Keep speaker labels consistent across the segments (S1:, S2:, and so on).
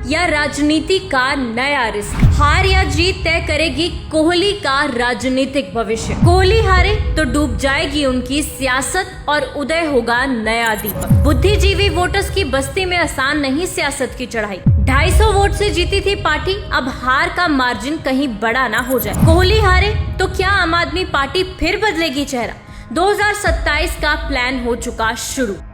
S1: या राजनीति का नया रिस्क? हार या जीत तय करेगी कोहली का राजनीतिक भविष्य। कोहली हारे तो डूब जाएगी उनकी सियासत और उदय होगा नया दीपक। बुद्धिजीवी वोटर्स की बस्ती में आसान नहीं सियासत की चढ़ाई। 250 वोट से जीती थी पार्टी, अब हार का मार्जिन कहीं बड़ा ना हो जाए। कोहली हारे तो क्या आम आदमी पार्टी फिर बदलेगी चेहरा? 2027 का प्लान हो चुका शुरू। –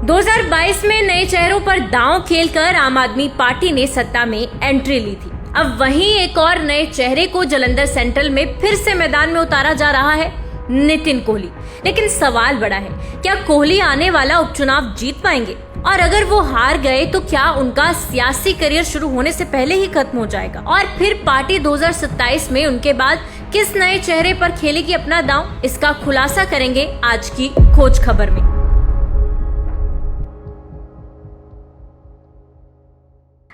S1: 2022 में नए चेहरों पर दांव खेलकर आम आदमी पार्टी ने सत्ता में एंट्री ली थी। अब वहीं एक और नए चेहरे को जालंधर सेंट्रल में फिर से मैदान में उतारा जा रहा है, नितिन कोहली। लेकिन सवाल बड़ा है, क्या कोहली आने वाला उपचुनाव जीत पाएंगे? और अगर वो हार गए तो क्या उनका सियासी करियर शुरू होने से पहले ही खत्म हो जाएगा? और फिर पार्टी 2027 में उनके बाद किस नए चेहरे पर खेलेगी अपना दांव? इसका खुलासा करेंगे आज की खोज खबर में।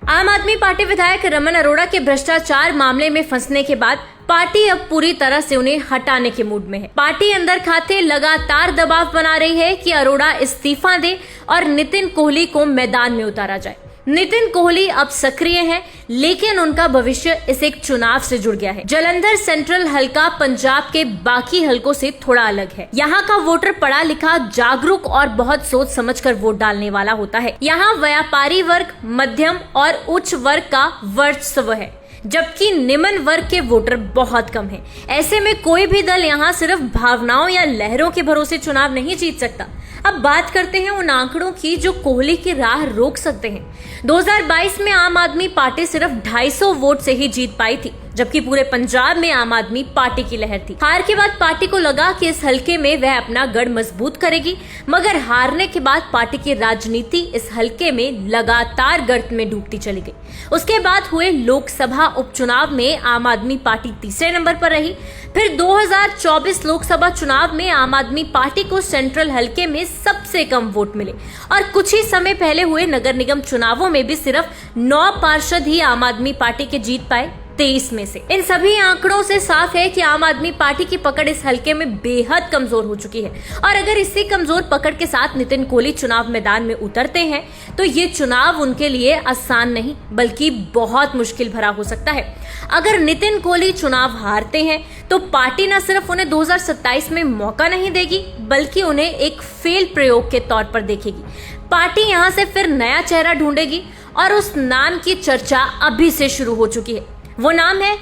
S1: आम आदमी पार्टी विधायक रमन अरोड़ा के भ्रष्टाचार मामले में फंसने के बाद पार्टी अब पूरी तरह से उन्हें हटाने के मूड में है। पार्टी अंदर खाते लगातार दबाव बना रही है कि अरोड़ा इस्तीफा दे और नितिन कोहली को मैदान में उतारा जाए। नितिन कोहली अब सक्रिय हैं, लेकिन उनका भविष्य इस एक चुनाव से जुड़ गया है। जालंधर सेंट्रल हलका पंजाब के बाकी हलकों से थोड़ा अलग है। यहाँ का वोटर पढ़ा लिखा, जागरूक और बहुत सोच समझकर वोट डालने वाला होता है। यहाँ व्यापारी वर्ग, मध्यम और उच्च वर्ग का वर्चस्व है, जबकि निम्न वर्ग के वोटर बहुत कम हैं। ऐसे में कोई भी दल यहाँ सिर्फ भावनाओं या लहरों के भरोसे चुनाव नहीं जीत सकता। अब बात करते हैं उन आंकड़ों की जो कोहली की राह रोक सकते हैं। 2022 में आम आदमी पार्टी सिर्फ 250 वोट से ही जीत पाई थी, जबकि पूरे पंजाब में आम आदमी पार्टी की लहर थी। हार के बाद पार्टी को लगा कि इस हलके में वह अपना गढ़ मजबूत करेगी, मगर हारने के बाद पार्टी की राजनीति इस हलके में लगातार गर्त में डूबती चली गई। उसके बाद हुए लोकसभा उपचुनाव में आम आदमी पार्टी तीसरे नंबर पर रही। फिर 2024 लोकसभा चुनाव में आम आदमी पार्टी को सेंट्रल हलके में सबसे कम वोट मिले और कुछ ही समय पहले हुए नगर निगम चुनावों में भी सिर्फ 9 पार्षद ही आम आदमी पार्टी के जीत पाए 23 में से। इन सभी आंकड़ों से साफ है कि आम आदमी पार्टी की पकड़ इस हलके में बेहद कमजोर हो चुकी है। और अगर इसी कमजोर पकड़ के साथ नितिन कोहली चुनाव मैदान में उतरते हैं तो ये चुनाव उनके लिए आसान नहीं बल्कि बहुत मुश्किल भरा हो सकता है। अगर नितिन कोहली चुनाव हारते हैं तो पार्टी न सिर्फ उन्हें 2027 में मौका नहीं देगी बल्कि उन्हें एक फेल प्रयोग के तौर पर देखेगी। पार्टी यहाँ से फिर नया चेहरा ढूंढेगी और उस नाम की चर्चा अभी से शुरू हो चुकी है। वो नाम है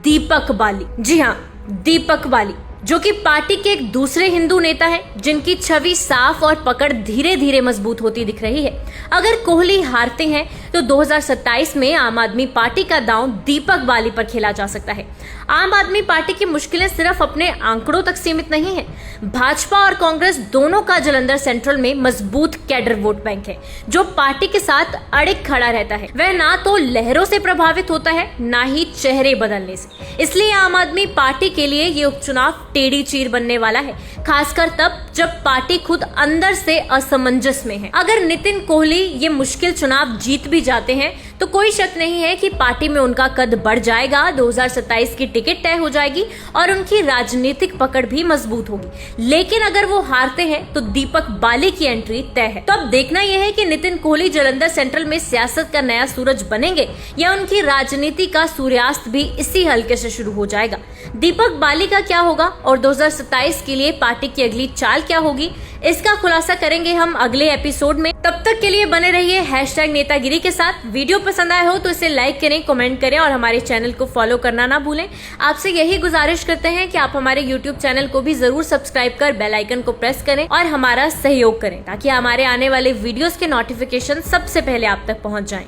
S1: दीपक बाली। जी हाँ, दीपक बाली, जो कि पार्टी के एक दूसरे हिंदू नेता हैं, जिनकी छवि साफ और पकड़ धीरे धीरे मजबूत होती दिख रही है। अगर कोहली हारते हैं तो 2027 में आम आदमी पार्टी का दांव दीपक बाली पर खेला जा सकता है। आम आदमी पार्टी की मुश्किलें सिर्फ अपने आंकड़ों तक सीमित नहीं है। भाजपा और कांग्रेस दोनों का जालंधर सेंट्रल में मजबूत कैडर वोट बैंक है, जो पार्टी के साथ अड़िग खड़ा रहता है। वह ना तो लहरों से प्रभावित होता है, ना ही चेहरे बदलने से। इसलिए आम आदमी पार्टी के लिए ये उपचुनाव टेढ़ी चीर बनने वाला है, खासकर तब जब पार्टी खुद अंदर से असमंजस में है। अगर नितिन कोहली ये मुश्किल चुनाव जीत भी जाते हैं तो कोई शक नहीं है कि पार्टी में उनका कद बढ़ जाएगा, 2027 की टिकट तय हो जाएगी और उनकी राजनीतिक पकड़ भी मजबूत होगी। लेकिन अगर वो हारते हैं तो दीपक बाली की एंट्री तय है। तो अब देखना यह है कि नितिन कोहली जालंधर सेंट्रल में सियासत का नया सूरज बनेंगे या उनकी राजनीति का सूर्यास्त भी इसी हल्के से शुरू हो जाएगा। दीपक बाली का क्या होगा और 2027 के लिए पार्टी की अगली चाल क्या होगी, इसका खुलासा करेंगे हम अगले एपिसोड में। तब तक के लिए बने रहिए #नेतागिरी के साथ। वीडियो पसंद आया हो तो इसे लाइक करें, कमेंट करें और हमारे चैनल को फॉलो करना ना भूलें। आपसे यही गुजारिश करते हैं कि आप हमारे YouTube चैनल को भी जरूर सब्सक्राइब कर बेल आइकन को प्रेस करें और हमारा सहयोग करें, ताकि हमारे आने वाले वीडियोस के नोटिफिकेशन सबसे पहले आप तक पहुंच जाएं।